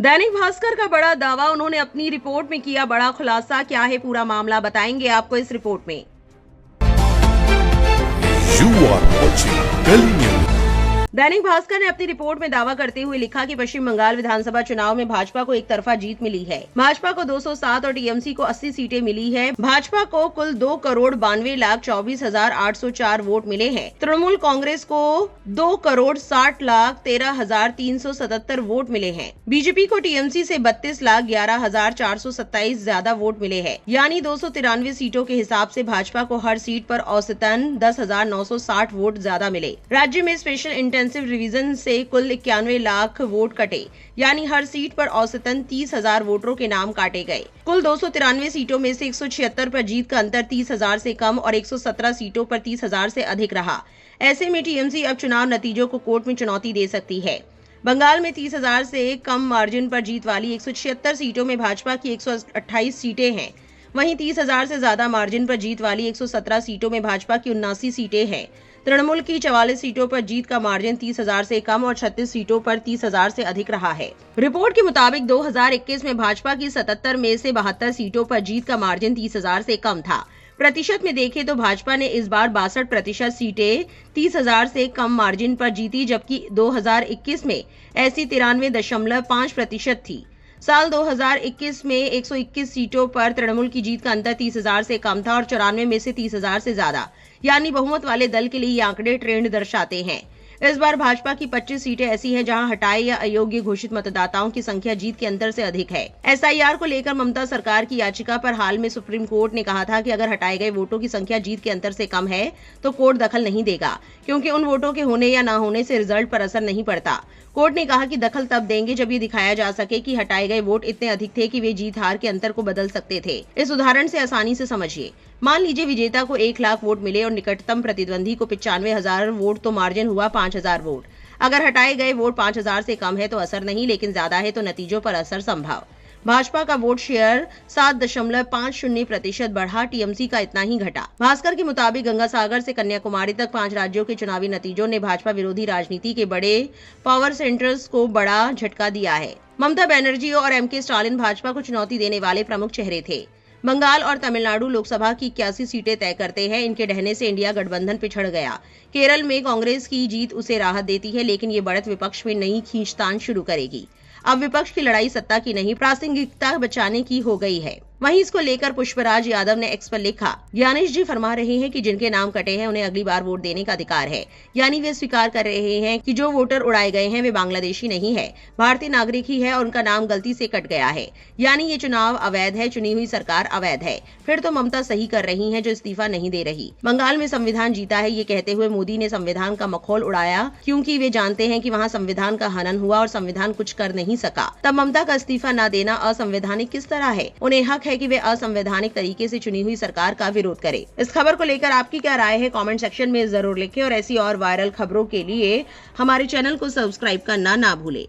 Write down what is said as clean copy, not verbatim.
दैनिक भास्कर का बड़ा दावा, उन्होंने अपनी रिपोर्ट में किया बड़ा खुलासा। क्या है पूरा मामला, बताएंगे आपको इस रिपोर्ट में। You are watching Delhi News। Dainik Bhaskar ने अपनी रिपोर्ट में दावा करते हुए लिखा कि पश्चिम बंगाल विधानसभा चुनाव में भाजपा को एक तरफा जीत मिली है। भाजपा को 207 और टीएमसी को 80 सीटें मिली है। भाजपा को कुल 2,92,24,804 वोट मिले हैं। तृणमूल कांग्रेस को 2,60,13,377 वोट मिले हैं। बीजेपी को टीएमसी से 32,11,427 ज्यादा वोट मिले हैं। यानी 293 सीटों के हिसाब से भाजपा को हर सीट पर औसतन 10,960 वोट ज्यादा मिले। राज्य में स्पेशल इंटेंसिव रिवीजन से कुल 91 लाख वोट कटे, यानी हर सीट पर औसतन 30,000 वोटरों के नाम काटे गए। कुल 293 सीटों में से 176 पर जीत का अंतर 30,000 से कम और 117 सीटों पर 30,000 से अधिक रहा। ऐसे में टीएमसी अब चुनाव नतीजों को कोर्ट में चुनौती दे सकती है। बंगाल में 30,000 से कम मार्जिन पर जीत वाली 176 सीटों में भाजपा की 128 सीटें हैं। वहीं 30,000 से ज्यादा मार्जिन पर जीत वाली 117 सीटों में भाजपा की 79 सीटें हैं। तृणमूल की 44 सीटों पर जीत का मार्जिन 30,000 से कम और 36 सीटों पर 30,000 से अधिक रहा है। रिपोर्ट के मुताबिक 2021 में भाजपा की 77 में से 72 सीटों पर जीत का मार्जिन 30,000 से कम था। प्रतिशत में देखें तो भाजपा ने इस बार 62% सीटें 30,000 से कम मार्जिन पर जीती, जबकि 2021 में ऐसी 93.5% थी। साल 2021 में 121 सीटों पर तृणमूल की जीत का अंतर 30,000 से कम था और 94 में से 30,000 से ज्यादा, यानी बहुमत वाले दल के लिए ये आंकड़े ट्रेंड दर्शाते हैं। इस बार भाजपा की 25 सीटें ऐसी हैं जहां हटाए या अयोग्य घोषित मतदाताओं की संख्या जीत के अंतर से अधिक है। एसआईआर को लेकर ममता सरकार की याचिका पर हाल में सुप्रीम कोर्ट ने कहा था कि अगर हटाए गए वोटों की संख्या जीत के अंतर से कम है तो कोर्ट दखल नहीं देगा, क्योंकि उन वोटों के होने या न होने से रिजल्ट पर असर नहीं पड़ता। कोर्ट ने कहा कि दखल तब देंगे जब ये दिखाया जा सके कि हटाए गए वोट इतने अधिक थे कि वे जीत हार के अंतर को बदल सकते थे। इस उदाहरण से आसानी से समझिए। मान लीजिए विजेता को 1 लाख वोट मिले और निकटतम प्रतिद्वंदी को 95,000 वोट, तो मार्जिन हुआ 5,000 वोट। अगर हटाए गए वोट 5,000 से कम है तो असर नहीं, लेकिन ज्यादा है तो नतीजों पर असर संभव। भाजपा का वोट शेयर 7.50% बढ़ा, टीएमसी का इतना ही घटा। भास्कर के मुताबिक गंगासागर से कन्याकुमारी तक 5 राज्यों के चुनावी नतीजों ने भाजपा विरोधी राजनीति के बड़े पावर सेंटर्स को बड़ा झटका दिया है। ममता बनर्जी और एमके स्टालिन भाजपा को चुनौती देने वाले प्रमुख चेहरे थे। बंगाल और तमिलनाडु लोकसभा की 81 सीटें तय करते हैं। इनके ढहने से इंडिया गठबंधन पिछड़ गया। केरल में कांग्रेस की जीत उसे राहत देती है, लेकिन ये बढ़त विपक्ष में नई खींचतान शुरू करेगी। अब विपक्ष की लड़ाई सत्ता की नहीं, प्रासंगिकता बचाने की हो गई है। वहीं इसको लेकर पुष्पराज यादव ने एक्स पर लिखा, ज्ञानेश जी फरमा रहे हैं कि जिनके नाम कटे हैं उन्हें अगली बार वोट देने का अधिकार है। यानी वे स्वीकार कर रहे हैं कि जो वोटर उड़ाए गए हैं वे बांग्लादेशी नहीं है, भारतीय नागरिक ही है और उनका नाम गलती से कट गया है। यानी ये चुनाव अवैध है, चुनी हुई सरकार अवैध है। फिर तो ममता सही कर रही है जो इस्तीफा नहीं दे रही। बंगाल में संविधान जीता है, ये कहते हुए मोदी ने संविधान का मखौल उड़ाया, क्योंकि वे जानते हैं कि वहाँ संविधान का हनन हुआ और संविधान कुछ कर नहीं सका। तब ममता का इस्तीफा न देना असंवैधानिक किस तरह है? उन्हें हक है कि वे असंवैधानिक तरीके से चुनी हुई सरकार का विरोध करें। इस खबर को लेकर आपकी क्या राय है, कमेंट सेक्शन में जरूर लिखें और ऐसी और वायरल खबरों के लिए हमारे चैनल को सब्सक्राइब करना ना भूलें।